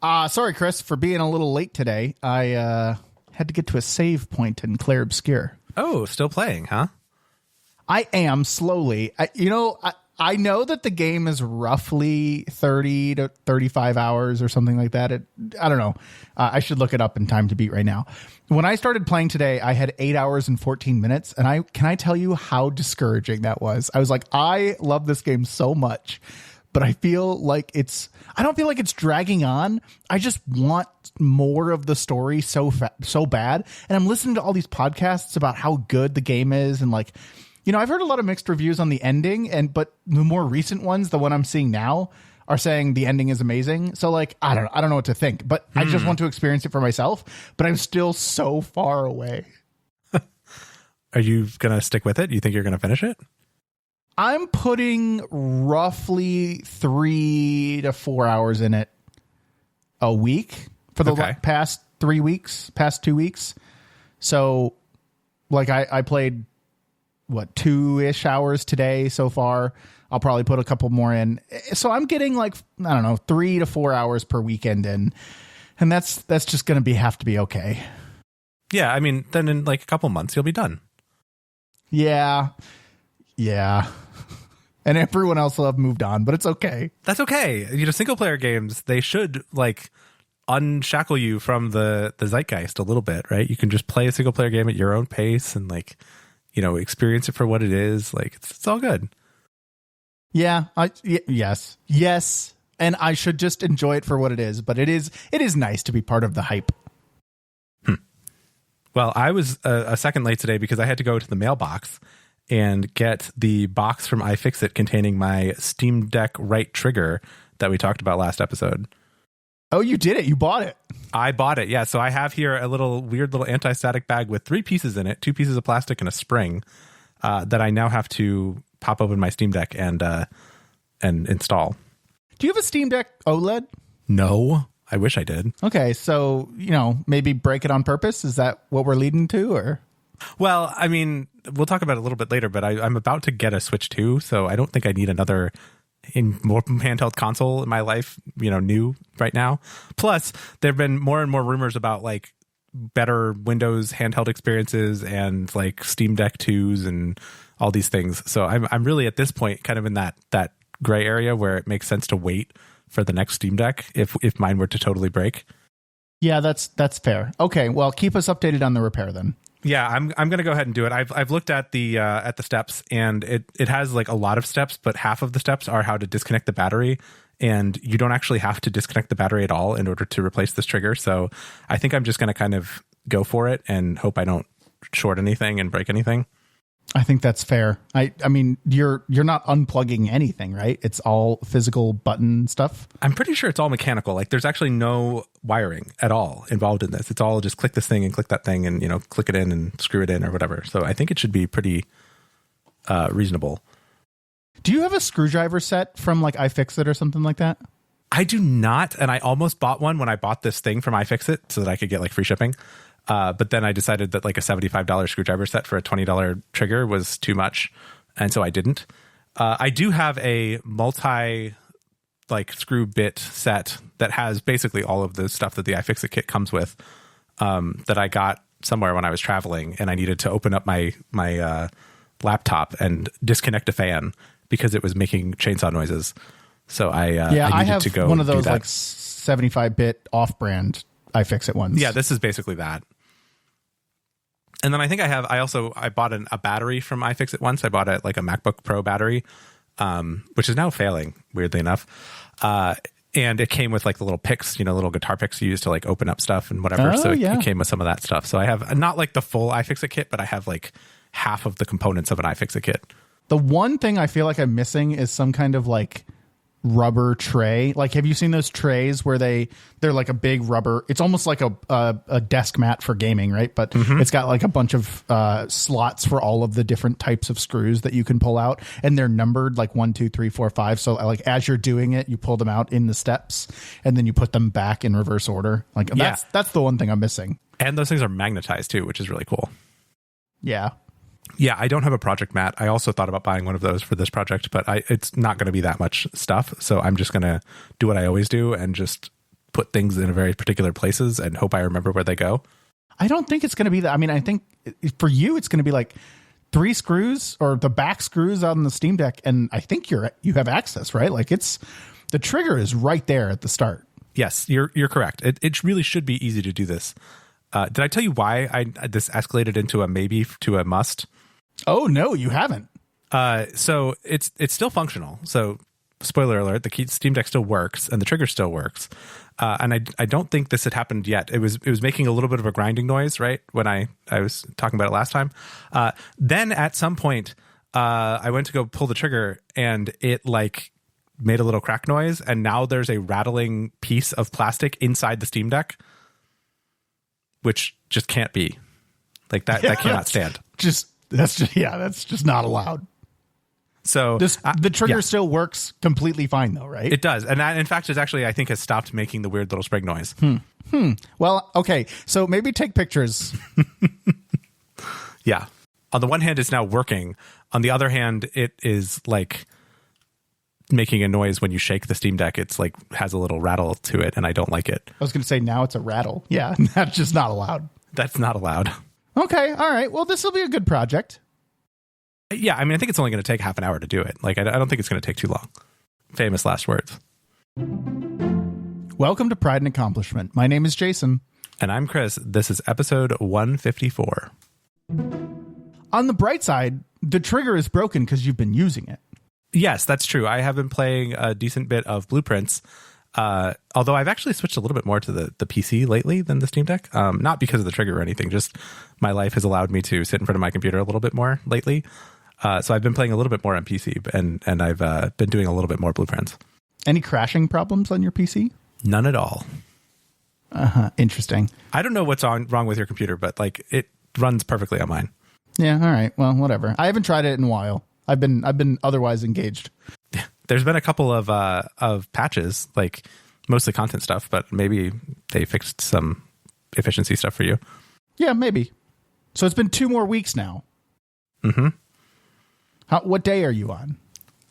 Sorry, Chris, for being a little late today. I had to get to a save point in Claire Obscure. Oh, still playing, huh? I am slowly. I know that the game is roughly 30 to 35 hours or something like that. I don't know. I should look it up in time to beat right now. When I started playing today, I had 8 hours and 14 minutes. And can I tell you how discouraging that was? I was like, I love this game so much, but I feel like I don't feel like it's dragging on. I just want more of the story so bad. And I'm listening to all these podcasts about how good the game is. And like, I've heard a lot of mixed reviews on the ending, but the more recent ones, the one I'm seeing now, are saying the ending is amazing. So like, I don't know what to think, but I just want to experience it for myself, but I'm still so far away. Are you going to stick with it? You think you're going to finish it? I'm putting roughly 3 to 4 hours in it a week for the past 2 weeks. So like I played 2-ish hours today so far. I'll probably put a couple more in. So I'm getting 3 to 4 hours per weekend in. And that's just going to have to be okay. Yeah. I mean, then in like a couple months, you'll be done. Yeah. And everyone else will have moved on, but it's okay. That's okay. Single player games, they should like unshackle you from the zeitgeist a little bit, right? You can just play a single player game at your own pace and like, experience it for what it is. Like it's all good. Yeah. Yes. And I should just enjoy it for what it is, but it is nice to be part of the hype. Well, I was a second late today because I had to go to the mailbox and get the box from iFixit containing my Steam Deck right trigger that we talked about last episode. Oh, you did it. You bought it. I bought it. Yeah. So I have here a weird little anti-static bag with 3 pieces in it, 2 pieces of plastic and a spring that I now have to pop open my Steam Deck and install. Do you have a Steam Deck OLED? No, I wish I did. Okay. So, maybe break it on purpose. Is that what we're leading to or? Well, I mean, we'll talk about it a little bit later, but I'm about to get a Switch 2, so I don't think I need another more handheld console in my life, new right now. Plus, there have been more and more rumors about like better Windows handheld experiences and like Steam Deck 2s and all these things. So I'm really at this point kind of in that gray area where it makes sense to wait for the next Steam Deck if mine were to totally break. Yeah, that's fair. Okay, well, keep us updated on the repair then. Yeah, I'm going to go ahead and do it. I've looked at the steps, and it has like a lot of steps, but half of the steps are how to disconnect the battery, and you don't actually have to disconnect the battery at all in order to replace this trigger. So I think I'm just going to kind of go for it and hope I don't short anything and break anything. I think that's fair. I mean, you're not unplugging anything, right? It's all physical button stuff. I'm pretty sure it's all mechanical. Like there's actually no wiring at all involved in this. It's all just click this thing and click that thing and, click it in and screw it in or whatever. So I think it should be pretty reasonable. Do you have a screwdriver set from like iFixit or something like that? I do not. And I almost bought one when I bought this thing from iFixit so that I could get like free shipping. But then I decided that like a $75 screwdriver set for a $20 trigger was too much. And so I didn't. I do have a multi like screw bit set that has basically all of the stuff that the iFixit kit comes with, that I got somewhere when I was traveling and I needed to open up my laptop and disconnect a fan because it was making chainsaw noises. So I needed to go one of those like 75-bit off-brand iFixit ones. Yeah, this is basically that. And then I think I bought a battery from iFixit once. I bought a MacBook Pro battery, which is now failing, weirdly enough. And it came with like the little picks, little guitar picks you use to like open up stuff and whatever. So it came with some of that stuff. So I have not like the full iFixit kit, but I have like half of the components of an iFixit kit. The one thing I feel like I'm missing is some kind of like rubber tray. Like, have you seen those trays where they're like a big rubber, it's almost like a desk mat for gaming, right? But it's got like a bunch of slots for all of the different types of screws that you can pull out, and they're numbered like 1, 2, 3, 4, 5. So like as you're doing it, you pull them out in the steps and then you put them back in reverse order. Like that's the one thing I'm missing. And those things are magnetized too, which is really cool. Yeah. Yeah, I don't have a project mat. I also thought about buying one of those for this project, but it's not going to be that much stuff. So I'm just going to do what I always do and just put things in very particular places and hope I remember where they go. I don't think it's going to be that. I mean, I think for you, it's going to be like 3 screws or the back screws on the Steam Deck. And I think you have access, right? Like the trigger is right there at the start. Yes, you're correct. It really should be easy to do this. Did I tell you why this escalated into a maybe to a must? Oh, no, you haven't. So it's still functional. So spoiler alert, the Steam Deck still works and the trigger still works. And I don't think this had happened yet. It was making a little bit of a grinding noise, right? When I was talking about it last time. Then at some point, I went to go pull the trigger and it like made a little crack noise. And now there's a rattling piece of plastic inside the Steam Deck, which just can't be like that. That cannot stand. That's just not allowed. So the trigger still works completely fine though, right? It does. And that, in fact, I think has stopped making the weird little spring noise. Well, okay. So maybe take pictures. Yeah. On the one hand, it's now working. On the other hand, it is like making a noise when you shake the Steam Deck. It's like has a little rattle to it and I don't like it. I was going to say now it's a rattle. Yeah. That's just not allowed. That's not allowed. Okay. All right. Well, this will be a good project. Yeah, I mean, I think it's only going to take half an hour to do it. Like, I don't think it's going to take too long. Famous last words. Welcome to Pride and Accomplishment. My name is Jason. And I'm Chris. This is episode 154. On the bright side, the trigger is broken because you've been using it. Yes, that's true. I have been playing a decent bit of Blueprints, although I've actually switched a little bit more to the PC lately than the Steam Deck. Not because of the trigger or anything, just my life has allowed me to sit in front of my computer a little bit more lately. So I've been playing a little bit more on PC, and I've been doing a little bit more Blueprints. Any crashing problems on your PC? None at all. Interesting. I don't know what's wrong with your computer, but like it runs perfectly on mine. Yeah. All right. Well, whatever. I haven't tried it in a while. I've been otherwise engaged. There's been a couple of patches, like mostly content stuff, but maybe they fixed some efficiency stuff for you. Yeah, maybe. So it's been 2 more weeks now. Mm-hmm. What day are you on?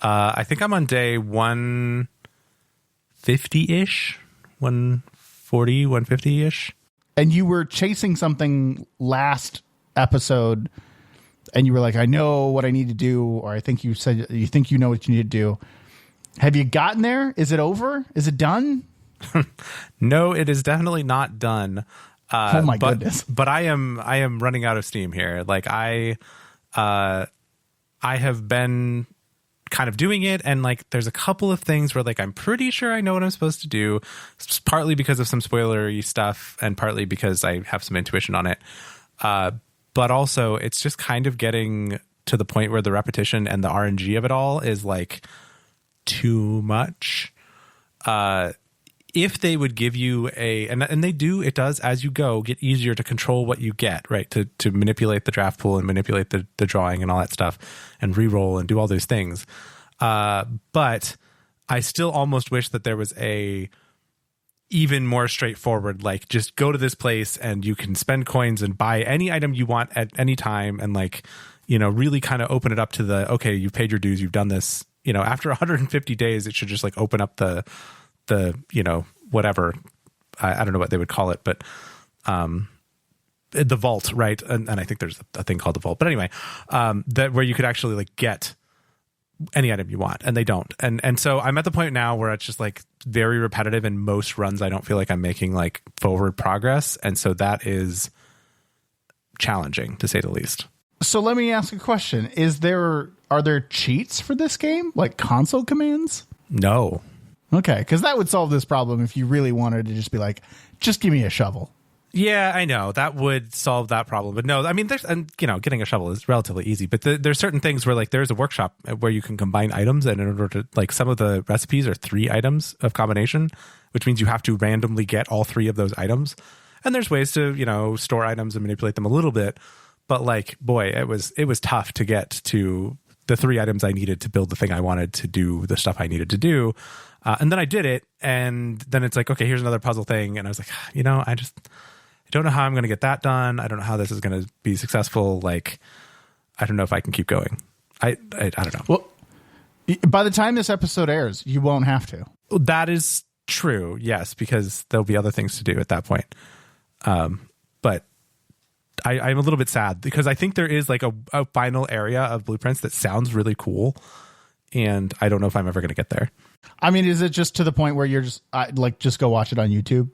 I think I'm on day 150-ish, 140, 150-ish. And you were chasing something last episode, and you were like, I know what I need to do, or I think you said you think you know what you need to do. Have you gotten there? Is it over? Is it done? No, it is definitely not done. Oh my goodness. But I am running out of steam here. Like I have been kind of doing it, and like there's a couple of things where like I'm pretty sure I know what I'm supposed to do. It's partly because of some spoilery stuff and partly because I have some intuition on it. But also it's just kind of getting to the point where the repetition and the RNG of it all is like too much. If they would give you and they do, it does as you go get easier to control what you get, right? To manipulate the draft pool and manipulate the drawing and all that stuff and re-roll and do all those things. But I still almost wish that there was a even more straightforward, like just go to this place and you can spend coins and buy any item you want at any time. And like, you know, really kind of open it up to the, okay, you've paid your dues, you've done this, you know, after 150 days, it should just like open up the, you know, whatever, I don't know what they would call it, but, the vault, right? And I think there's a thing called the vault, but anyway, that where you could actually like get any item you want, and they don't. And so I'm at the point now where it's just like very repetitive, and most runs I don't feel like I'm making like forward progress. And so that is challenging to say the least. So let me ask a question. Are there cheats for this game? Like console commands? No. Okay, because that would solve this problem if you really wanted to just be like, just give me a shovel. Yeah, I know that would solve that problem, but no, I mean, getting a shovel is relatively easy, but there's certain things where like there's a workshop where you can combine items, and in order to like some of the recipes are 3 items of combination, which means you have to randomly get all 3 of those items. And there's ways to, you know, store items and manipulate them a little bit, but like, boy, it was tough to get to the 3 items I needed to build the thing I wanted to do, the stuff I needed to do. And then I did it, and then it's like, okay, here's another puzzle thing. And I was like, you know, I don't know how I'm going to get that done. I don't know how this is going to be successful. Like, I don't know if I can keep going. I don't know. Well, by the time this episode airs, you won't have to. That is True. Yes, because there'll be other things to do at that point. But I'm a little bit sad because I think there is like a final area of blueprints that sounds really cool. And I don't know if I'm ever going to get there. I mean, is it just to the point where you're just go watch it on YouTube?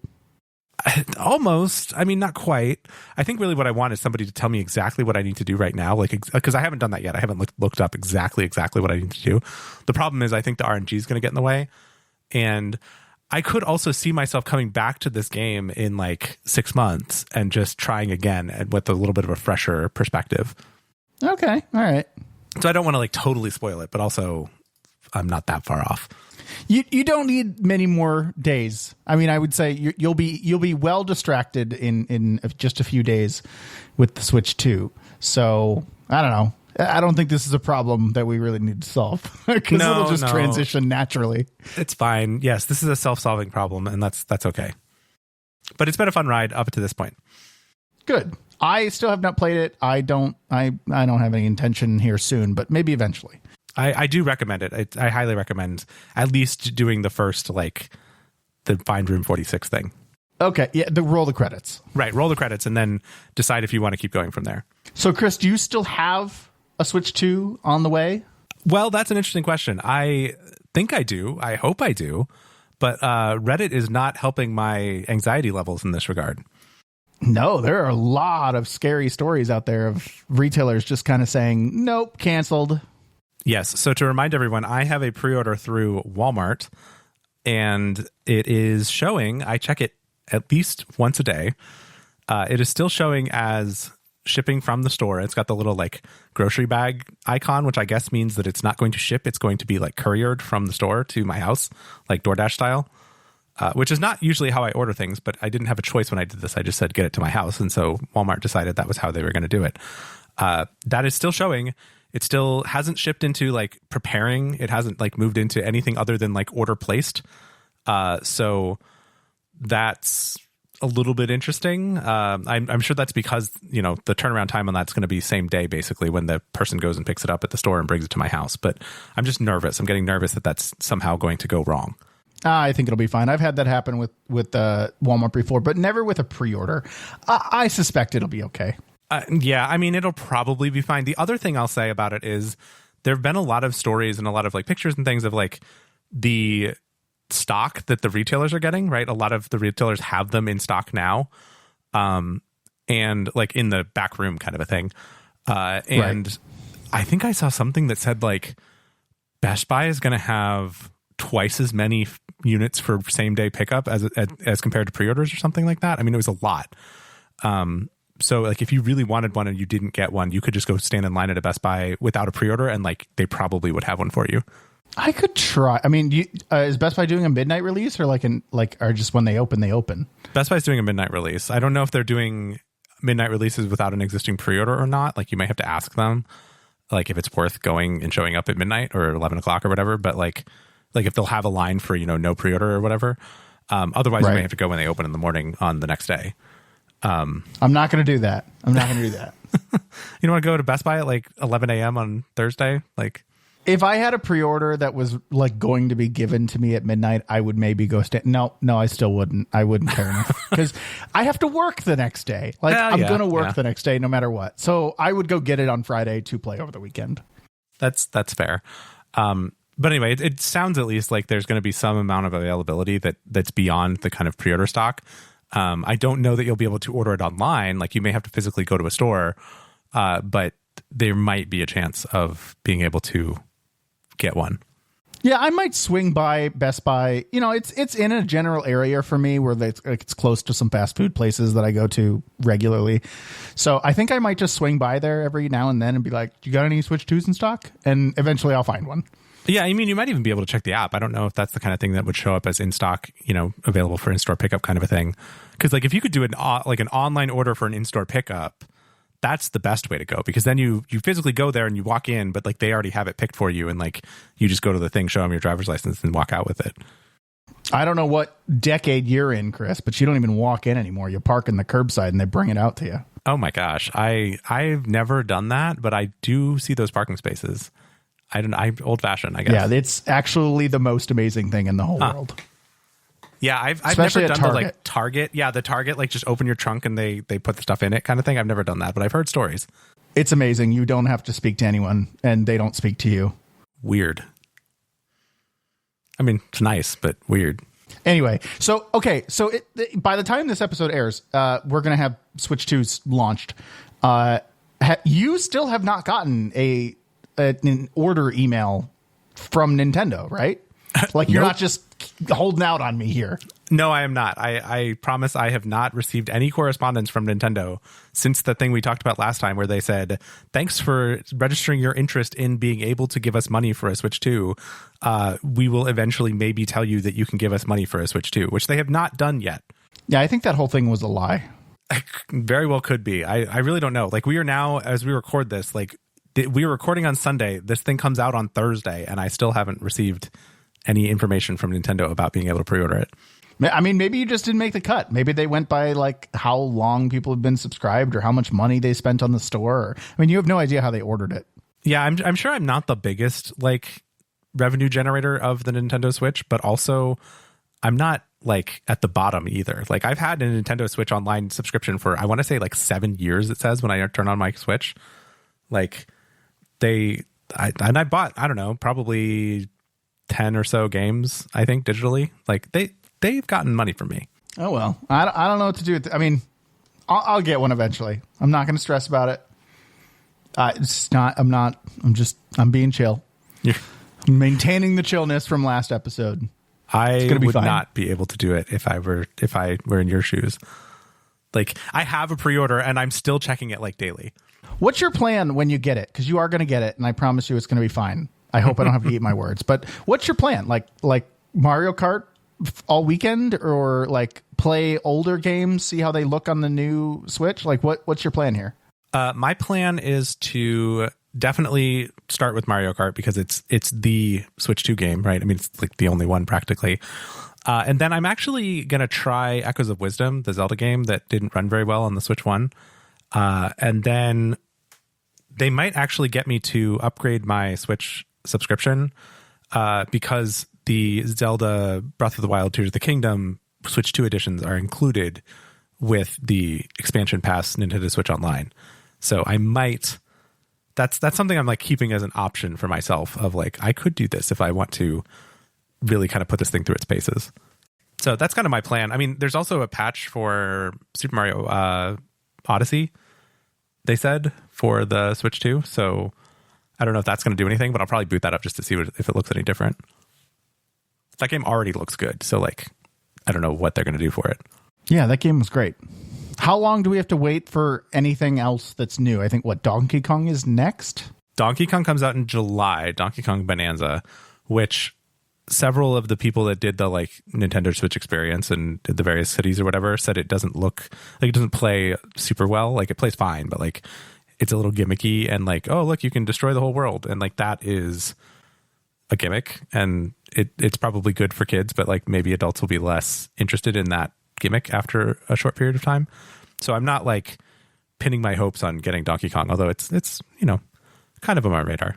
Almost. I mean, not quite. I think really what I want is somebody to tell me exactly what I need to do right now. Like, because I haven't done that yet. I haven't looked up exactly what I need to do. The problem is I think the RNG is going to get in the way. And I could also see myself coming back to this game in like 6 months and just trying again and with a little bit of a fresher perspective. Okay. All right. So I don't want to like totally spoil it, but also I'm not that far off. You don't need many more days. I mean, I would say you'll be well distracted in just a few days with the Switch 2. So I don't know. I don't think this is a problem that we really need to solve because it'll just transition naturally. It's fine. Yes, this is a self-solving problem, and that's okay. But it's been a fun ride up to this point. Good. I still have not played it. I don't have any intention here soon, but maybe eventually. I do recommend it. I highly recommend at least doing the first, like, the Find Room 46 thing. Okay, yeah, roll the credits. Right, roll the credits and then decide if you want to keep going from there. So, Chris, do you still have a Switch 2 on the way? Well, that's an interesting question. I think I do. I hope I do. But Reddit is not helping my anxiety levels in this regard. No, there are a lot of scary stories out there of retailers just kind of saying, nope, canceled. Yes. So to remind everyone, I have a pre-order through Walmart and it is showing, I check it at least once a day. It is still showing as shipping from the store. It's got the little like grocery bag icon, which I guess means that it's not going to ship. It's going to be like couriered from the store to my house, like DoorDash style, which is not usually how I order things, but I didn't have a choice when I did this. I just said, get it to my house. And so Walmart decided that was how they were going to do it. That is still showing. It still hasn't shipped into like preparing. It hasn't like moved into anything other than like order placed. So that's a little bit interesting. I'm sure that's because, you know, the turnaround time on that's going to be same day, basically, when the person goes and picks it up at the store and brings it to my house. But I'm just nervous. I'm getting nervous that that's somehow going to go wrong. I think it'll be fine. I've had that happen with Walmart before, but never with a pre-order. I suspect it'll be okay. Yeah, I mean, it'll probably be fine. The other thing I'll say about it is there have been a lot of stories and a lot of like pictures and things of like the stock that the retailers are getting, right? A lot of the retailers have them in stock now, and like in the back room kind of a thing. And right. I think I saw something that said like Best Buy is going to have twice as many units for same day pickup as compared to pre-orders or something like that. I mean, it was a lot. So like if you really wanted one and you didn't get one, you could just go stand in line at a Best Buy without a pre-order and like they probably would have one for you. I could try. I mean, is Best Buy doing a midnight release or or just when they open? Best Buy's doing a midnight release. I don't know if they're doing midnight releases without an existing pre-order or not. Like you might have to ask them like if it's worth going and showing up at midnight or 11 o'clock or whatever. But like if they'll have a line for, you know, no pre-order or whatever. Otherwise you may have to go when they open in the morning on the next day. I'm not going to do that. You don't want to go to Best Buy at like 11 a.m. on Thursday? Like, if I had a pre-order that was like going to be given to me at midnight, I would maybe go No, I still wouldn't. I wouldn't care enough because I have to work the next day. Like I'm going to work the next day no matter what. So I would go get it on Friday to play over the weekend. That's fair. But anyway, it sounds at least like there's going to be some amount of availability that's beyond the kind of pre-order stock. I don't know that you'll be able to order it online. Like you may have to physically go to a store, but there might be a chance of being able to get one. Yeah, I might swing by Best Buy. You know, it's in a general area for me where it's close to some fast food places that I go to regularly. So I think I might just swing by there every now and then and be like, you got any Switch 2s in stock? And eventually I'll find one. Yeah, I mean, you might even be able to check the app. I don't know if that's the kind of thing that would show up as in stock, you know, available for in-store pickup kind of a thing. Because like if you could do an online order for an in-store pickup, that's the best way to go. Because then you physically go there and you walk in, but like they already have it picked for you, and like you just go to the thing, show them your driver's license, and walk out with it. I don't know what decade you're in, Chris, but you don't even walk in anymore. You park in the curbside and they bring it out to you. Oh my gosh, I've never done that, but I do see those parking spaces. I'm old fashioned, I guess. Yeah, it's actually the most amazing thing in the whole world. Yeah, I've Especially never at done the Target. like Target. Yeah, the Target, like just open your trunk and they put the stuff in it kind of thing. I've never done that, but I've heard stories. It's amazing. You don't have to speak to anyone, and they don't speak to you. Weird. I mean, it's nice, but weird. Anyway, so by the time this episode airs, we're gonna have Switch 2's launched. You still have not gotten an order email from Nintendo, right? Like you're Nope. not just holding out on me here. No, I am not. I promise I have not received any correspondence from Nintendo since the thing we talked about last time where they said, thanks for registering your interest in being able to give us money for a Switch 2. We will eventually maybe tell you that you can give us money for a Switch 2, which they have not done yet. Yeah, I think that whole thing was a lie. Very well could be. I really don't know. Like we are now, as we record this, like we were recording on Sunday. This thing comes out on Thursday, and I still haven't received any information from Nintendo about being able to pre-order it. I mean, maybe you just didn't make the cut. Maybe they went by like how long people have been subscribed or how much money they spent on the store. I mean, you have no idea how they ordered it. Yeah, I'm sure I'm not the biggest like revenue generator of the Nintendo Switch, but also I'm not like at the bottom either. Like I've had a Nintendo Switch Online subscription for, I want to say like 7 years, it says when I turn on my Switch. Like I bought, I don't know, probably 10 or so games, I think, digitally. Like they've gotten money from me. Oh, well, I don't know what to do with it. I mean, I'll get one eventually. I'm not going to stress about it. I'm being chill. Yeah. I'm maintaining the chillness from last episode. I would fine. Not be able to do it if I were in your shoes. Like I have a pre-order and I'm still checking it like daily. What's your plan when you get it? Because you are going to get it, and I promise you it's going to be fine. I hope I don't have to eat my words. But what's your plan? Like Mario Kart all weekend, or like play older games, see how they look on the new Switch? Like what's your plan here? My plan is to definitely start with Mario Kart because it's the Switch 2 game, right? I mean, it's like the only one practically. And then I'm actually going to try Echoes of Wisdom, the Zelda game that didn't run very well on the Switch 1. And then they might actually get me to upgrade my Switch subscription because the Zelda Breath of the Wild Tears of the Kingdom Switch 2 editions are included with the expansion pass Nintendo Switch Online. So I might, that's something I'm like keeping as an option for myself of like, I could do this if I want to really kind of put this thing through its paces. So that's kind of my plan. I mean, there's also a patch for Super Mario Odyssey, they said, for the Switch 2. So I don't know if that's going to do anything, but I'll probably boot that up just to see if it looks any different. That game already looks good. So like, I don't know what they're going to do for it. Yeah, that game was great. How long do we have to wait for anything else that's new? I think Donkey Kong is next? Donkey Kong comes out in July, Donkey Kong Bonanza, which several of the people that did the like Nintendo Switch experience and did the various cities or whatever said it doesn't look like, it doesn't play super well. Like it plays fine, but like it's a little gimmicky and like, oh, look, you can destroy the whole world. And like that is a gimmick, and it's probably good for kids, but like maybe adults will be less interested in that gimmick after a short period of time. So I'm not like pinning my hopes on getting Donkey Kong, although it's you know, kind of on my radar.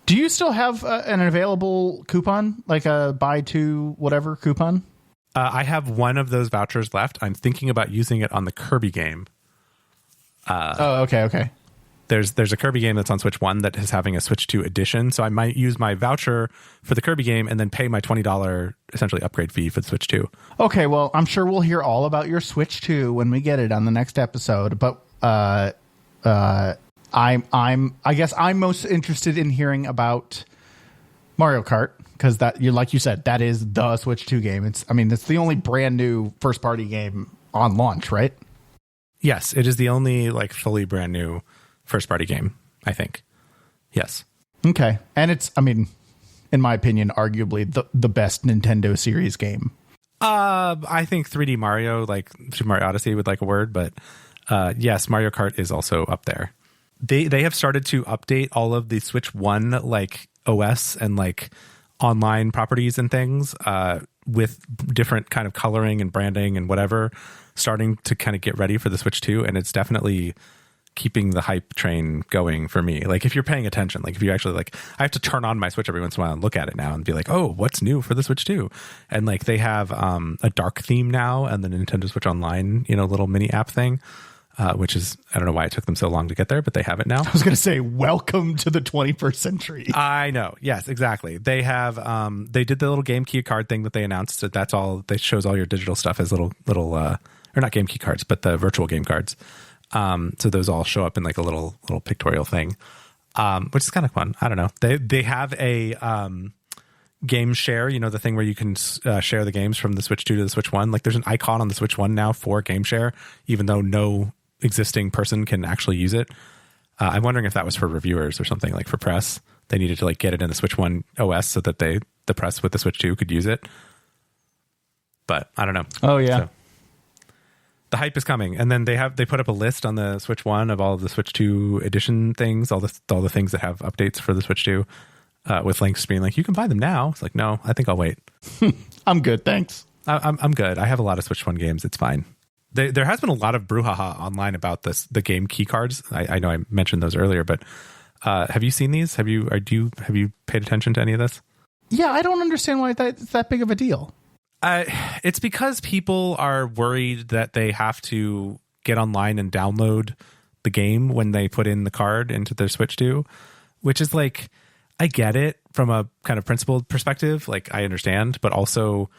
Do you still have an available coupon, like a buy two whatever coupon? I have one of those vouchers left. I'm thinking about using it on the Kirby game. Okay. There's a Kirby game that's on Switch 1 that is having a Switch 2 edition. So I might use my voucher for the Kirby game and then pay my $20 essentially upgrade fee for the Switch 2. Okay, well, I'm sure we'll hear all about your Switch 2 when we get it on the next episode. But I guess I'm most interested in hearing about Mario Kart, because like you said, that is the Switch 2 game. It's the only brand new first party game on launch, right? Yes, it is the only like fully brand new first party game, I think. Yes. Okay. And it's, in my opinion, arguably the best Nintendo series game. I think 3D Mario, like Super Mario Odyssey would like a word, but yes, Mario Kart is also up there. They have started to update all of the Switch 1 like OS and like online properties and things with different kind of coloring and branding and whatever, starting to kind of get ready for the Switch 2, and it's definitely keeping the hype train going for me. Like if you're paying attention, like if you actually like, I have to turn on my Switch every once in a while and look at it now and be like, oh, what's new for the Switch 2? And like they have a dark theme now and the Nintendo Switch Online, little mini app thing, which is, I don't know why it took them so long to get there, but they have it now. I was going to say, welcome to the 21st century. I know. Yes, exactly. They have, they did the little game key card thing that they announced. So that's all, they shows all your digital stuff as little, or not game key cards, but the virtual game cards. So those all show up in like a little pictorial thing, which is kind of fun. I don't know. They have a game share, the thing where you can share the games from the Switch 2 to the Switch 1. Like there's an icon on the Switch 1 now for game share, even though no existing person can actually use it. I'm wondering if that was for reviewers or something, like for press. They needed to like get it in the Switch 1 OS so that the press with the Switch 2 could use it. But I don't know. Oh yeah. So, the hype is coming, and then they put up a list on the Switch 1 of all of the Switch 2 edition things, all the things that have updates for the Switch 2, with links being like, you can buy them now. It's like, no, I think I'll wait. I'm good, thanks. I'm good. I have a lot of Switch 1 games. It's fine. There has been a lot of brouhaha online about the game key cards. I know I mentioned those earlier, but have you seen these? Have you paid attention to any of this? Yeah, I don't understand why it's that big of a deal. It's because people are worried that they have to get online and download the game when they put in the card into their Switch 2, which is like, I get it from a kind of principled perspective. Like I understand, but also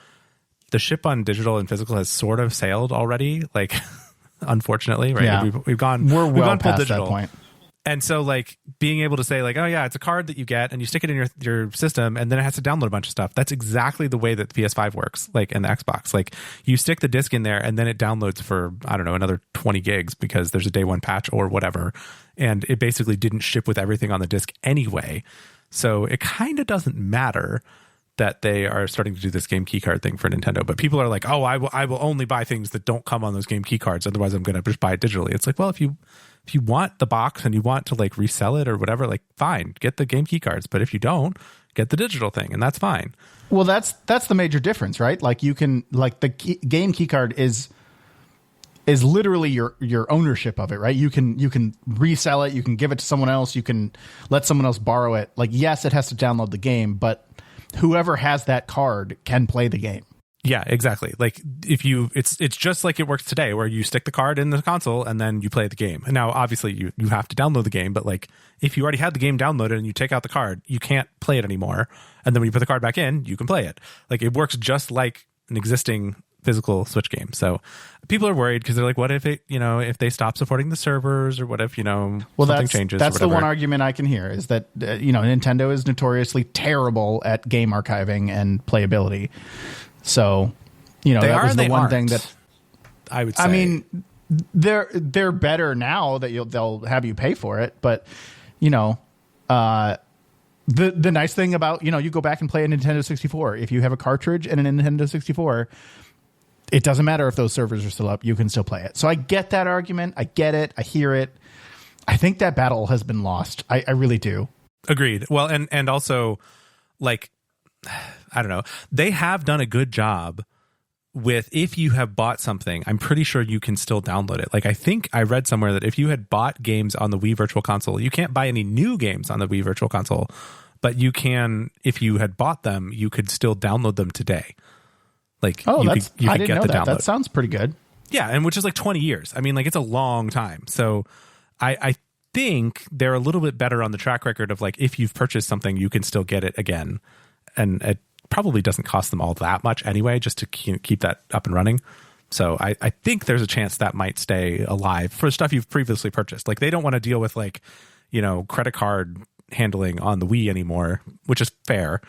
the ship on digital and physical has sort of sailed already. Like, unfortunately, right? Yeah. We've gone past digital. that point. And so like being able to say like, oh yeah, it's a card that you get and you stick it in your system and then it has to download a bunch of stuff. That's exactly the way that the PS5 works, like in the Xbox. Like you stick the disc in there and then it downloads for, I don't know, another 20 gigs because there's a day one patch or whatever. And it basically didn't ship with everything on the disc anyway. So it kind of doesn't matter that they are starting to do this game keycard thing for Nintendo. But people are like, oh, I will only buy things that don't come on those game keycards. Otherwise I'm going to just buy it digitally. It's like, well, if you want the box and you want to like resell it or whatever, like fine, get the game key cards. But if you don't, get the digital thing and that's fine. Well, that's the major difference, right? Like you can, like the game key card is literally your ownership of it, right? You can resell it. You can give it to someone else. You can let someone else borrow it. Like, yes, it has to download the game, but whoever has that card can play the game. Yeah, exactly. Like it's just like it works today where you stick the card in the console and then you play the game. And now obviously you have to download the game, but like if you already had the game downloaded and you take out the card, you can't play it anymore. And then when you put the card back in, you can play it. Like it works just like an existing physical Switch game. So people are worried because they're like, what if it, if they stop supporting the servers or what if, something changes? That's the one argument I can hear is that, Nintendo is notoriously terrible at game archiving and playability. So, that was the one thing that I would say. I mean, they're better now that they'll have you pay for it. But, the nice thing about, you go back and play a Nintendo 64. If you have a cartridge and a Nintendo 64, it doesn't matter if those servers are still up. You can still play it. So I get that argument. I get it. I hear it. I think that battle has been lost. I really do. Agreed. Well, and also, like, I don't know. They have done a good job with, if you have bought something, I'm pretty sure you can still download it. Like, I think I read somewhere that if you had bought games on the Wii Virtual Console, you can't buy any new games on the Wii Virtual Console, but you can, if you had bought them, you could still download them today. Like, I didn't get know the that. download. That sounds pretty good. Yeah, and which is like 20 years. I mean, like, it's a long time. So I think they're a little bit better on the track record of like, if you've purchased something, you can still get it again. And it probably doesn't cost them all that much anyway, just to keep that up and running. So I think there's a chance that might stay alive for stuff you've previously purchased. Like, they don't want to deal with like, credit card handling on the Wii anymore, which is fair.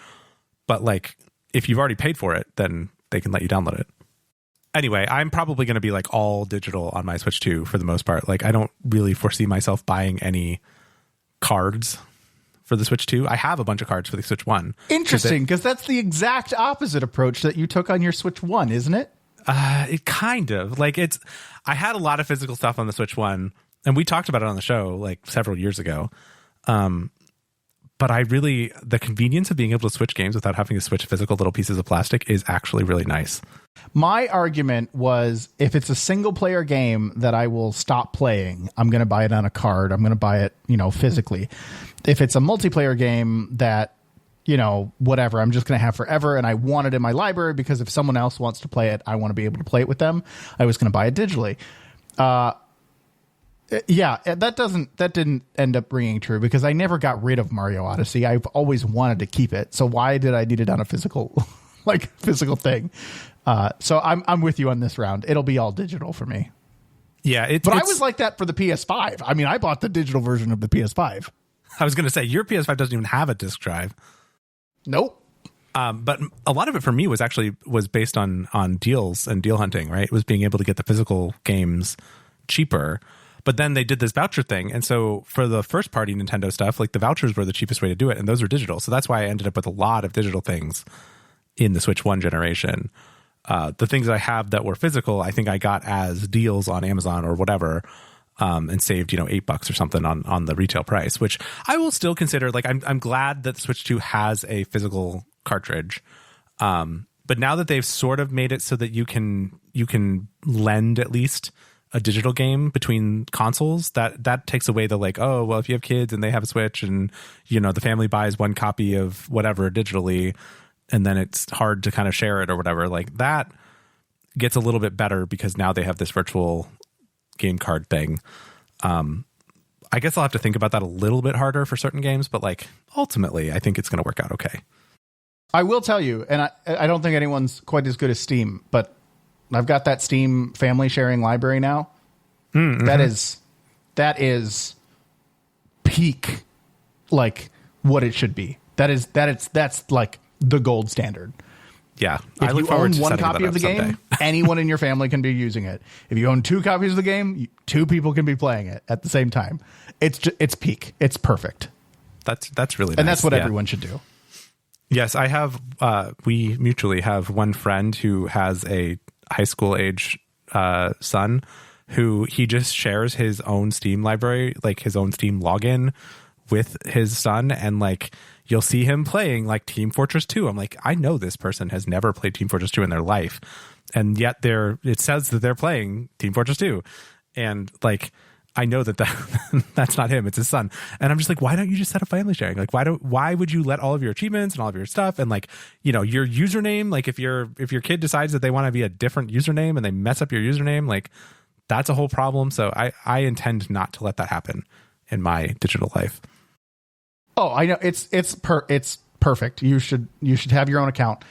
But like, if you've already paid for it, then they can let you download it. Anyway, I'm probably going to be like all digital on my Switch 2 for the most part. Like, I don't really foresee myself buying any cards for the Switch 2. I have a bunch of cards for the Switch 1. Interesting, because that's the exact opposite approach that you took on your Switch 1, isn't it? It kind of. Like, I had a lot of physical stuff on the Switch 1, and we talked about it on the show like several years ago. But the convenience of being able to switch games without having to switch physical little pieces of plastic is actually really nice. My argument was, if it's a single player game that I will stop playing, I'm going to buy it on a card. I'm going to buy it, physically. If it's a multiplayer game that, whatever, I'm just going to have forever, and I want it in my library because if someone else wants to play it, I want to be able to play it with them, I was going to buy it digitally. Yeah, that didn't end up ringing true because I never got rid of Mario Odyssey. I've always wanted to keep it. So why did I need it on a physical thing? So I'm with you on this round. It'll be all digital for me. Yeah, I was like that for the PS5. I mean, I bought the digital version of the PS5. I was going to say your PS5 doesn't even have a disc drive. Nope. But a lot of it for me was based on deals and deal hunting, right? It was being able to get the physical games cheaper. But then they did this voucher thing. And so for the first party Nintendo stuff, like the vouchers were the cheapest way to do it. And those were digital. So that's why I ended up with a lot of digital things in the Switch 1 generation. The things that I have that were physical, I think I got as deals on Amazon or whatever, and saved, $8 or something on the retail price, which I will still consider. Like, I'm glad that the Switch 2 has a physical cartridge. But now that they've sort of made it so that you can lend at least a digital game between consoles, that takes away the like, oh, well, if you have kids and they have a Switch and, the family buys one copy of whatever digitally, and then it's hard to kind of share it or whatever, like that gets a little bit better because now they have this virtual game card thing. I guess I'll have to think about that a little bit harder for certain games, but like ultimately I think it's going to work out okay. I will tell you, and I don't think anyone's quite as good as Steam, but I've got that Steam family sharing library now. Mm-hmm. That is peak, like what it should be. That's like the gold standard. Yeah. If you own one copy of the game, anyone in your family can be using it. If you own two copies of the game, two people can be playing it at the same time. It's peak. It's perfect. That's really nice. And that's what everyone should do. Yes, I have. We mutually have one friend who has a high school age son who he just shares his own Steam library, like his own Steam login with his son, and like you'll see him playing like Team Fortress 2. I'm like, I know this person has never played Team Fortress 2 in their life, and yet it says that they're playing Team Fortress 2, and like I know that that's not him, it's his son. And I'm just like, why don't you just set up family sharing? Like, why would you let all of your achievements and all of your stuff and like, your username, like if your kid decides that they want to be a different username and they mess up your username, like that's a whole problem. So I intend not to let that happen in my digital life. Oh, I know it's perfect. You should have your own account.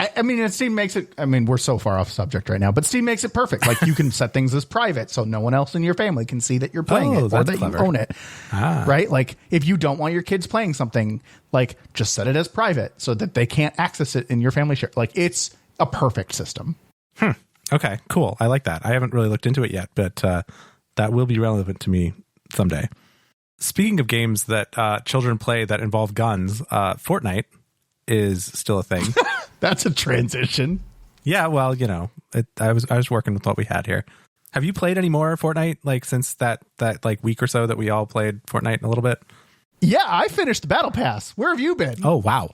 I mean, and Steam makes it. I mean, we're so far off subject right now, but Steam makes it perfect. Like you can set things as private, so no one else in your family can see that you're playing it or that clever. You own it. Right? Like if you don't want your kids playing something, like just set it as private so that they can't access it in your family share. Like it's a perfect system. Okay, cool. I like that. I haven't really looked into it yet, but that will be relevant to me someday. Speaking of games that children play that involve guns, Fortnite is still a thing. That's a transition. Yeah, well, I was working with what we had here. Have you played any more Fortnite, like since that like week or so that we all played Fortnite a little bit? Yeah, I finished the Battle Pass. Where have you been? Oh, wow.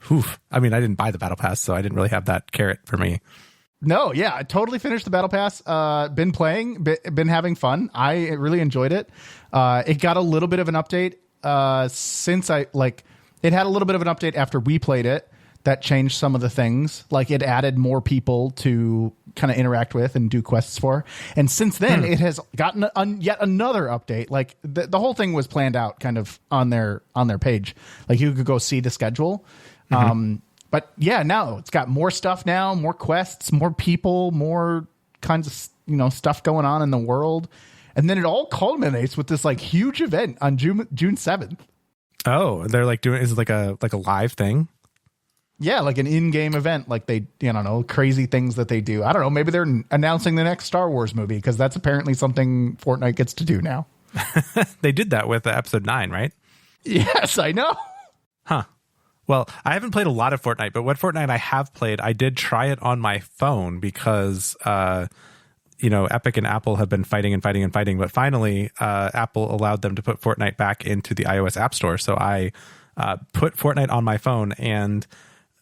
Oof. I mean, I didn't buy the Battle Pass, so I didn't really have that carrot for me. No, yeah, I totally finished the Battle Pass. Been playing, been having fun. I really enjoyed it. It got a little bit of an update since it had a little bit of an update after we played it. That changed some of the things. Like it added more people to kind of interact with and do quests for. And since then, it has gotten yet another update. Like the whole thing was planned out kind of on their page. Like you could go see the schedule. Mm-hmm. But yeah, now it's got more stuff now, more quests, more people, more kinds of stuff going on in the world. And then it all culminates with this like huge event on June 7th. Oh, they're like is it like a live thing? Yeah, like an in-game event, like they, crazy things that they do. I don't know. Maybe they're announcing the next Star Wars movie because that's apparently something Fortnite gets to do now. They did that with episode 9, right? Yes, I know. Huh. Well, I haven't played a lot of Fortnite, but what Fortnite I have played, I did try it on my phone because, Epic and Apple have been fighting. But finally, Apple allowed them to put Fortnite back into the iOS App Store. So I put Fortnite on my phone, and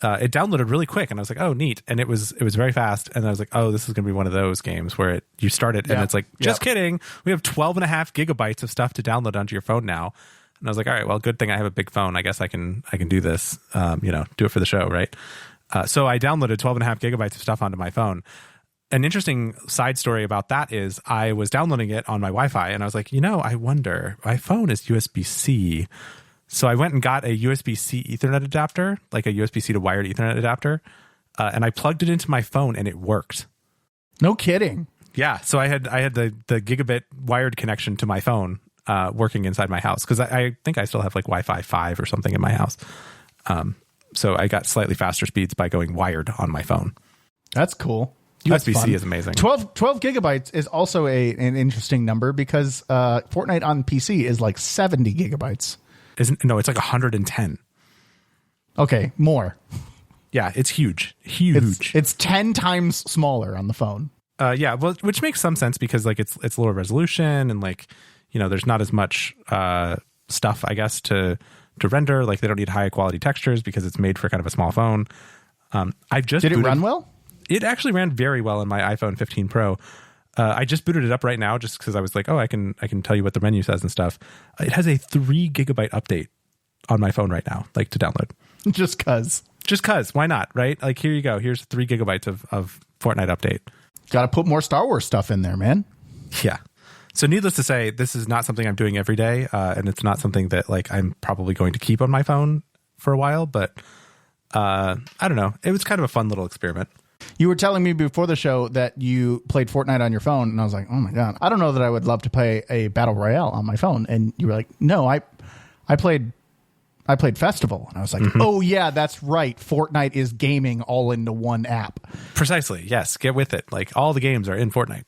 it downloaded really quick, and I was like, oh, neat. And it was very fast. And I was like, oh, this is going to be one of those games where you start it and it's like, just kidding. We have 12.5 gigabytes of stuff to download onto your phone now. And I was like, all right, well, good thing I have a big phone. I guess I can do this, do it for the show. Right. So I downloaded 12.5 gigabytes of stuff onto my phone. An interesting side story about that is I was downloading it on my Wi-Fi, and I was like, I wonder, my phone is USB-C. So I went and got a USB-C Ethernet adapter, like a USB-C to wired Ethernet adapter, and I plugged it into my phone, and it worked. No kidding. Yeah, so I had the gigabit wired connection to my phone working inside my house, because I think I still have like Wi-Fi 5 or something in my house. So I got slightly faster speeds by going wired on my phone. That's cool. USB-C is amazing. 12 gigabytes is also an interesting number because Fortnite on PC is like 70 gigabytes. No, it's like 110. Okay, more. Yeah, it's huge. Huge. It's 10 times smaller on the phone. Yeah, well, which makes some sense because like it's lower resolution and like, there's not as much stuff, I guess, to render. Like they don't need high quality textures because it's made for kind of a small phone. Did it run well? It actually ran very well on my iPhone 15 Pro. I just booted it up right now just because I was like, oh, I can tell you what the menu says and stuff. It has a 3 gigabyte update on my phone right now, like to download. Just cause. Why not? Right? Like, here you go. Here's 3 gigabytes of Fortnite update. Got to put more Star Wars stuff in there, man. Yeah. So needless to say, this is not something I'm doing every day. And it's not something that like I'm probably going to keep on my phone for a while. But I don't know. It was kind of a fun little experiment. You were telling me before the show that you played Fortnite on your phone, and I was like, oh my God, I don't know that I would love to play a battle royale on my phone. And you were like, no, I played Festival. And I was like, oh yeah, that's right. Fortnite is gaming all into one app. Precisely. Yes. Get with it. Like all the games are in Fortnite.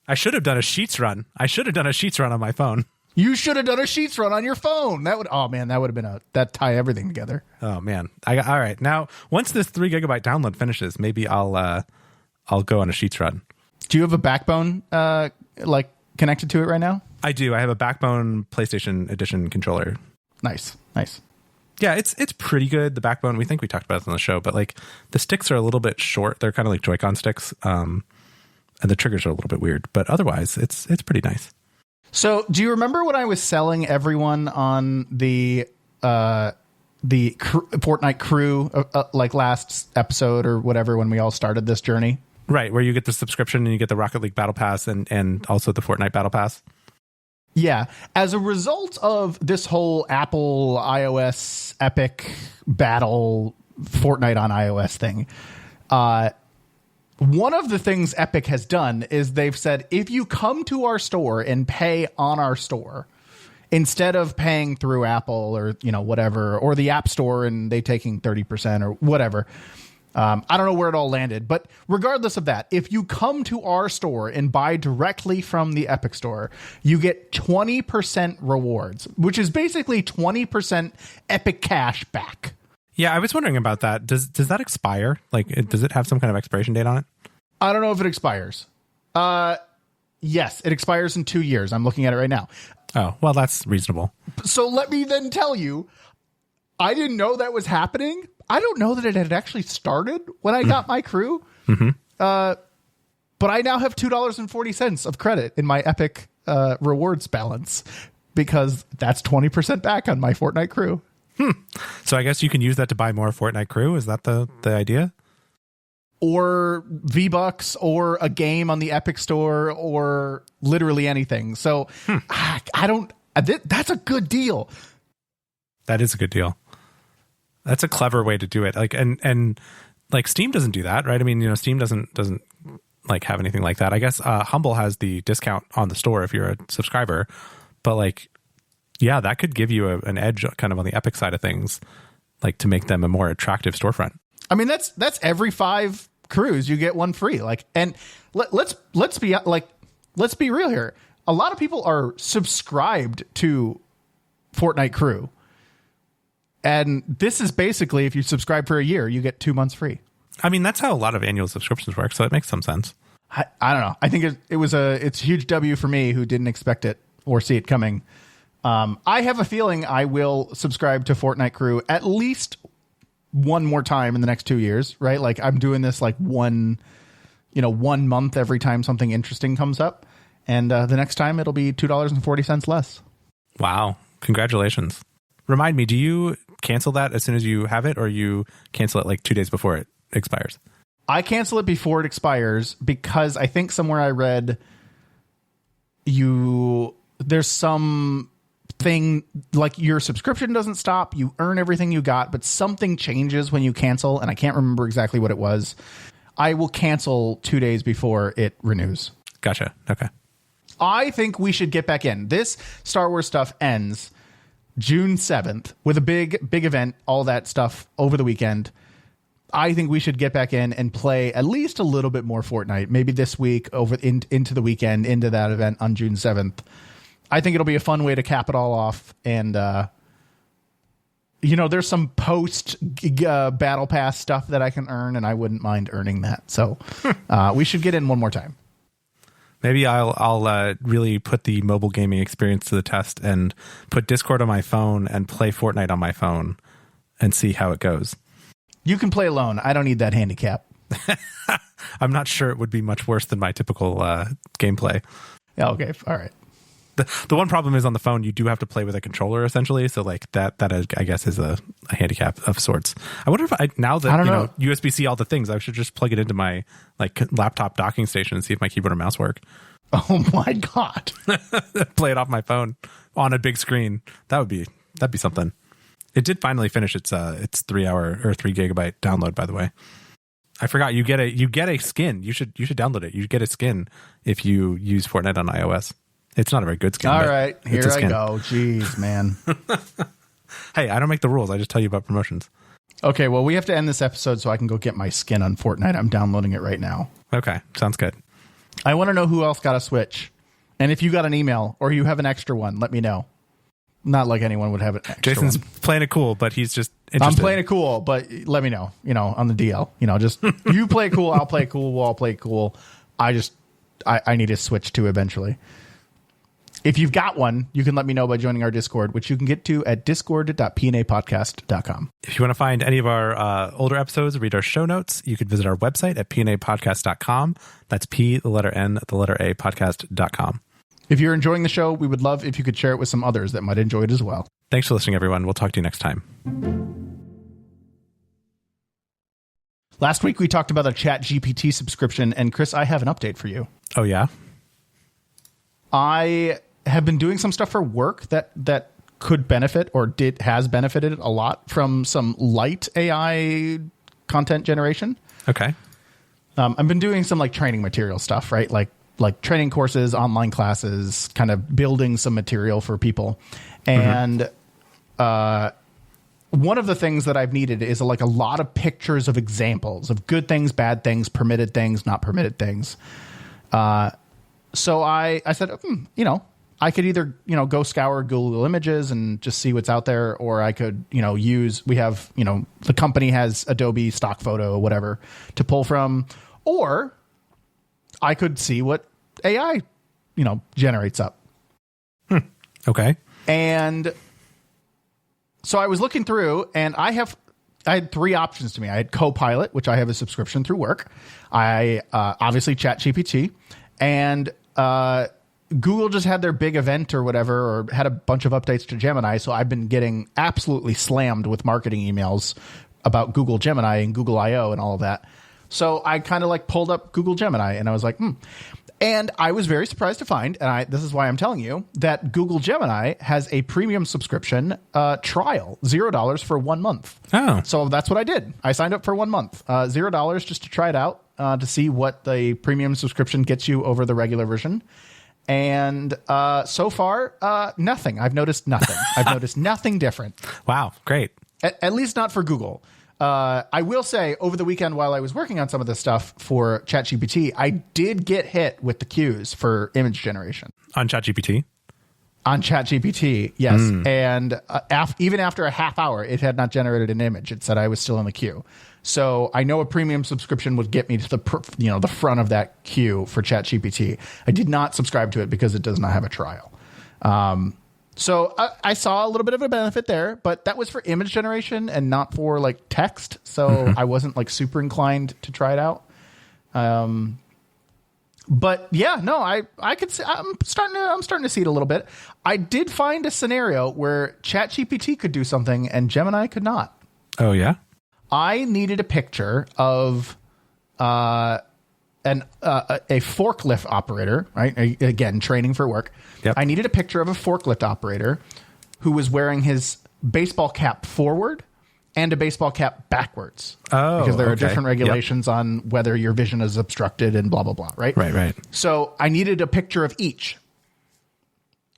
I should have done a Sheets run. On my phone. You should have done a Sheets run on your phone. That would have been that tie everything together. Oh man. All right. Now, once this 3 gigabyte download finishes, maybe I'll go on a Sheets run. Do you have a Backbone like connected to it right now? I do. I have a Backbone PlayStation Edition controller. Nice. Yeah, it's pretty good. The Backbone, we talked about it on the show, but like the sticks are a little bit short. They're kind of like Joy-Con sticks. And the triggers are a little bit weird, but otherwise it's pretty nice. So, do you remember when I was selling everyone on the Fortnite crew like last episode or whatever when we all started this journey? Right, where you get the subscription and you get the Rocket League Battle Pass and also the Fortnite Battle Pass. Yeah. As a result of this whole Apple iOS Epic battle Fortnite on iOS thing, one of the things Epic has done is they've said, if you come to our store and pay on our store, instead of paying through Apple or, whatever, or the App Store and they taking 30% or whatever. I don't know where it all landed, but regardless of that, if you come to our store and buy directly from the Epic Store, you get 20% rewards, which is basically 20% Epic cash back. Yeah, I was wondering about that. Does that expire? Like, does it have some kind of expiration date on it? I don't know if it expires. Yes, it expires in 2 years. I'm looking at it right now. Oh, well, that's reasonable. So let me then tell you, I didn't know that was happening. I don't know that it had actually started when I got my crew. Mm-hmm. But I now have $2.40 of credit in my Epic rewards balance because that's 20% back on my Fortnite crew. So I guess you can use that to buy more Fortnite crew. Is that the idea? Or V-Bucks or a game on the Epic Store or literally anything. So that's a good deal. That is a good deal. That's a clever way to do it. Like, and like Steam doesn't do that, right? I mean, Steam doesn't like have anything like that. I guess Humble has the discount on the store if you're a subscriber, but like, yeah, that could give you an edge kind of on the Epic side of things, like to make them a more attractive storefront. I mean, that's every 5 crews you get one free. Like, and let's be real here. A lot of people are subscribed to Fortnite crew. And this is basically, if you subscribe for a year, you get 2 months free. I mean, that's how a lot of annual subscriptions work. So it makes some sense. I don't know. I think it's a huge W for me who didn't expect it or see it coming. I have a feeling I will subscribe to Fortnite crew at least one more time in the next 2 years, right? Like I'm doing this like one month every time something interesting comes up. And the next time it'll be $2.40 less. Wow. Congratulations. Remind me, do you cancel that as soon as you have it, or you cancel it like 2 days before it expires? I cancel it before it expires because I think somewhere I read there's some thing like your subscription doesn't stop. You earn everything you got, but something changes when you cancel. And I can't remember exactly what it was. I will cancel 2 days before it renews. Gotcha. Okay. I think we should get back in. This Star Wars stuff ends June 7th with a big event, all that stuff over the weekend. I think we should get back in and play at least a little bit more Fortnite, maybe this week into the weekend, into that event on June 7th. I think it'll be a fun way to cap it all off. And, there's some post battle pass stuff that I can earn, and I wouldn't mind earning that. So we should get in one more time. Maybe I'll really put the mobile gaming experience to the test and put Discord on my phone and play Fortnite on my phone and see how it goes. You can play alone. I don't need that handicap. I'm not sure it would be much worse than my typical gameplay. Yeah, okay. All right. The one problem is on the phone, you do have to play with a controller essentially. So like that I guess is a handicap of sorts. I wonder if now that USB-C all the things, I should just plug it into my like laptop docking station and see if my keyboard and mouse work. Oh my God. Play it off my phone on a big screen. That'd be something. It did finally finish its 3 hour or 3 gigabyte download, by the way. I forgot you get a skin. You should download it. You get a skin if you use Fortnite on iOS. It's not a very good skin. All right, here I go. Jeez, man. Hey, I don't make the rules. I just tell you about promotions. Okay, well, we have to end this episode so I can go get my skin on Fortnite. I'm downloading it right now. Okay, sounds good. I want to know who else got a Switch. And if you got an email or you have an extra one, let me know. Not like anyone would have an extra Jason's one. playing it cool, but he's just interested. I'm playing it cool, but let me know, on the DL. Just you play cool, I'll play cool, we'll all play cool. I need to switch to eventually. If you've got one, you can let me know by joining our Discord, which you can get to at discord.pnapodcast.com. If you want to find any of our older episodes, read our show notes, you could visit our website at pnapodcast.com. That's P, the letter N, the letter A, podcast.com. If you're enjoying the show, we would love if you could share it with some others that might enjoy it as well. Thanks for listening, everyone. We'll talk to you next time. Last week, we talked about a ChatGPT subscription, and Chris, I have an update for you. Oh, yeah? I have been doing some stuff for work that could benefit or has benefited a lot from some light AI content generation. Okay. I've been doing some like training material stuff, right? Like training courses, online classes, kind of building some material for people. And one of the things that I've needed is like a lot of pictures of examples of good things, bad things, permitted things, not permitted things. So I said, I could either, go scour Google Images and just see what's out there, or I could, the company has Adobe stock photo or whatever to pull from, or I could see what AI, generates up. Okay. And so I was looking through, and I had 3 options to me. I had Copilot, which I have a subscription through work. I obviously ChatGPT, and Google just had their big event or whatever, or had a bunch of updates to Gemini. So I've been getting absolutely slammed with marketing emails about Google Gemini and Google I/O and all of that. So I kind of like pulled up Google Gemini, and I was like, And I was very surprised to find, and this is why I'm telling you, that Google Gemini has a premium subscription trial, $0 for 1 month. Oh. So that's what I did. I signed up for 1 month, $0 just to try it out, to see what the premium subscription gets you over the regular version. And so far, nothing. I've noticed nothing. I've noticed nothing different. Wow, great. At least not for Google. I will say, over the weekend while I was working on some of this stuff for ChatGPT, I did get hit with the cues for image generation. On ChatGPT? On ChatGPT, yes. And even after a half hour, it had not generated an image. It said I was still in the queue. So I know a premium subscription would get me to the front of that queue for ChatGPT. I did not subscribe to it because it does not have a trial. So I saw a little bit of a benefit there, but that was for image generation and not for like text. So I wasn't like super inclined to try it out. But yeah, no, I could see, I'm starting to see it a little bit. I did find a scenario where ChatGPT could do something and Gemini could not. Oh yeah. I needed a picture of a forklift operator, right? Again, training for work. Yep. I needed a picture of a forklift operator who was wearing his baseball cap forward and a baseball cap backwards. Oh, because there are okay. different regulations on whether your vision is obstructed and blah, blah, blah, right? Right. So I needed a picture of each.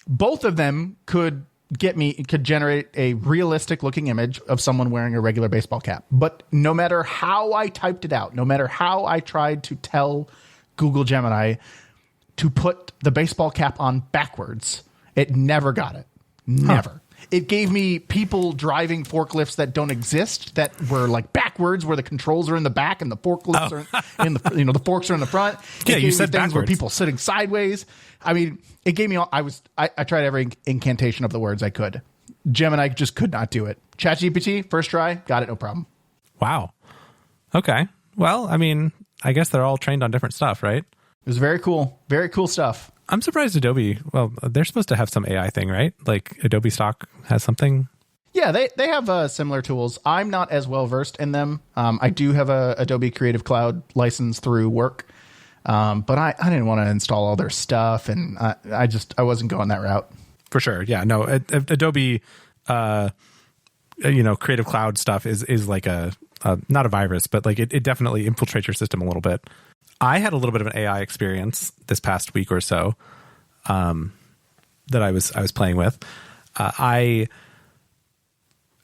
Both of them could generate a realistic looking image of someone wearing a regular baseball cap. But no matter how I typed it out, no matter how I tried to tell Google Gemini to put the baseball cap on backwards, it never got it. Never. Huh. It gave me people driving forklifts that don't exist, that were like backwards, where the controls are in the back and the forklifts are in the, the forks are in the front. Yeah, you said things backwards. where people sitting sideways. I mean, it gave me all, I tried every incantation of the words I could. Gemini just could not do it. ChatGPT, first try, got it, no problem. Wow. Okay. Well, I mean, I guess they're all trained on different stuff, right? It was very cool. Very cool stuff. I'm surprised Adobe, well, they're supposed to have some AI thing, right? Like Adobe stock has something. Yeah, they have similar tools. I'm not as well versed in them. I do have a Adobe Creative Cloud license through work, but I didn't want to install all their stuff, and I wasn't going that route. For sure, yeah. No, Adobe, Creative Cloud stuff is like a not a virus, but like it definitely infiltrates your system a little bit. I had a little bit of an AI experience this past week or so that I was playing with. I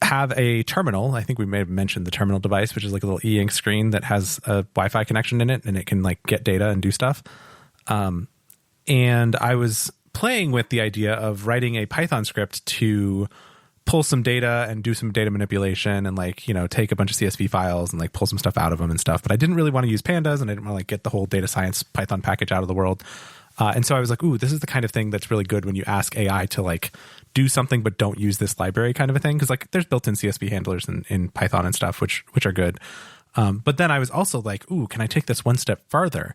have a terminal. I think we may have mentioned the terminal device, which is like a little e-ink screen that has a Wi-Fi connection in it, and it can like get data and do stuff. And I was playing with the idea of writing a Python script to pull some data and do some data manipulation and like, take a bunch of CSV files and like pull some stuff out of them and stuff. But I didn't really want to use pandas, and I didn't want to like get the whole data science Python package out of the world. And so I was like, ooh, this is the kind of thing that's really good when you ask AI to like do something, but don't use this library kind of a thing. Cause like there's built-in CSV handlers in Python and stuff, which are good. But then I was also like, ooh, can I take this one step farther?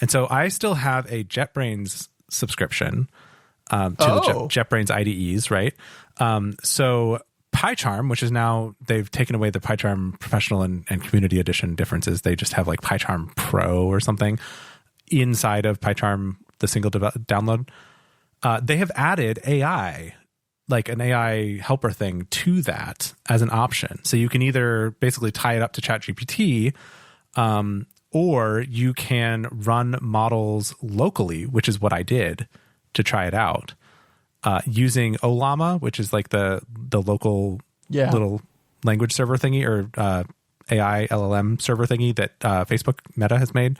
And so I still have a JetBrains subscription to the JetBrains IDEs, right? So PyCharm, which is now, they've taken away the PyCharm Professional and Community Edition differences. They just have like PyCharm Pro or something inside of PyCharm, the single download. They have added AI, like an AI helper thing to that as an option. So you can either basically tie it up to ChatGPT, or you can run models locally, which is what I did to try it out, using Olama, which is like the local little language server thingy, or AI LLM server thingy that Facebook Meta has made.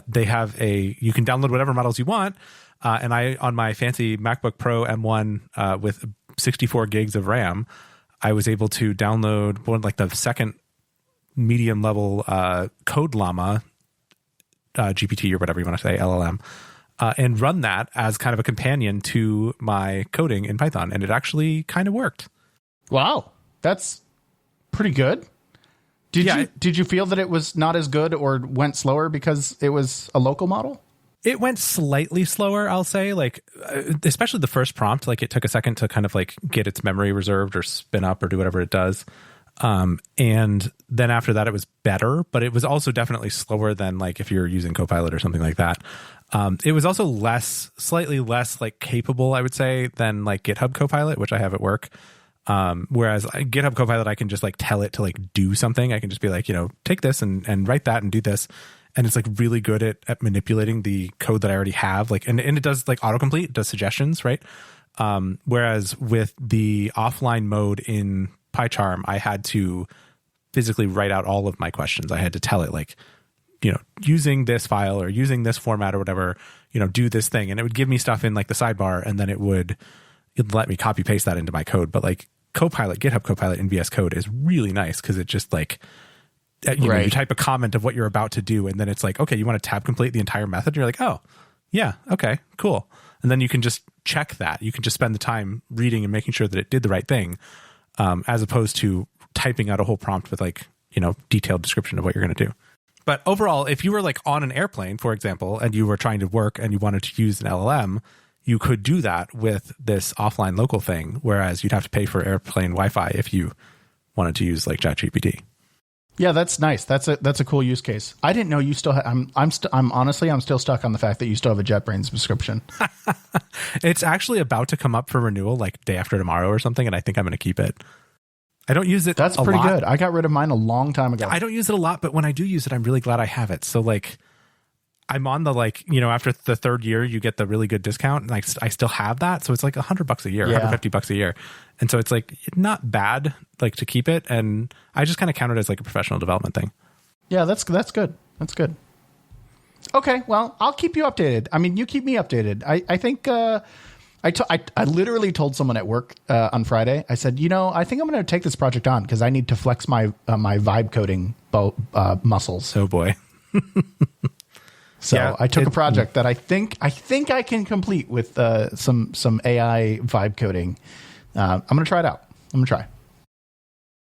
They have you can download whatever models you want. And I, on my fancy MacBook Pro M1 with 64 gigs of RAM, I was able to download one, like the second medium level Code Llama GPT, or whatever you want to say, LLM, and run that as kind of a companion to my coding in Python. And it actually kind of worked. Wow. That's pretty good. Did you feel that it was not as good or went slower because it was a local model? It went slightly slower, I'll say, like, especially the first prompt. Like, it took a second to kind of like get its memory reserved or spin up or do whatever it does. And then after that, it was better, but it was also definitely slower than like if you're using Copilot or something like that. It was also slightly less like capable, I would say, than like GitHub Copilot, which I have at work. Whereas GitHub Copilot, I can just like tell it to like do something. I can just be like, take this and write that and do this. And it's like really good at manipulating the code that I already have. Like, and it does like autocomplete, it does suggestions, right? Whereas with the offline mode in PyCharm, I had to physically write out all of my questions. I had to tell it like, using this file or using this format or whatever, do this thing. And it would give me stuff in like the sidebar, and then it'd let me copy paste that into my code. But like Copilot, GitHub Copilot in VS Code is really nice because it just like, you type a comment of what you're about to do, and then it's like, okay, you want to tab complete the entire method? You're like, oh, yeah, okay, cool. And then you can just check that. You can just spend the time reading and making sure that it did the right thing, as opposed to typing out a whole prompt with like, detailed description of what you're going to do. But overall, if you were like on an airplane, for example, and you were trying to work and you wanted to use an LLM, you could do that with this offline local thing, whereas you'd have to pay for airplane Wi-Fi if you wanted to use like ChatGPT. Yeah, that's nice. That's a cool use case. I didn't know you still I'm honestly still stuck on the fact that you still have a JetBrains subscription. It's actually about to come up for renewal like day after tomorrow or something, and I think I'm going to keep it. I don't use it. That's pretty good. I got rid of mine a long time ago. I don't use it a lot, but when I do use it, I'm really glad I have it. So like, I'm on the after the third year, you get the really good discount, and I still have that. So it's like $100 a year, $150 a year, and so it's like not bad like to keep it. And I just kind of count it as like a professional development thing. Yeah, that's good. That's good. Okay, well, I'll keep you updated. I mean, you keep me updated. I think. I literally told someone at work on Friday. I said, I think I'm going to take this project on because I need to flex my vibe coding muscles. Oh boy. So yeah, I took a project that I think I can complete with some AI vibe coding. I'm going to try it out. I'm going to try.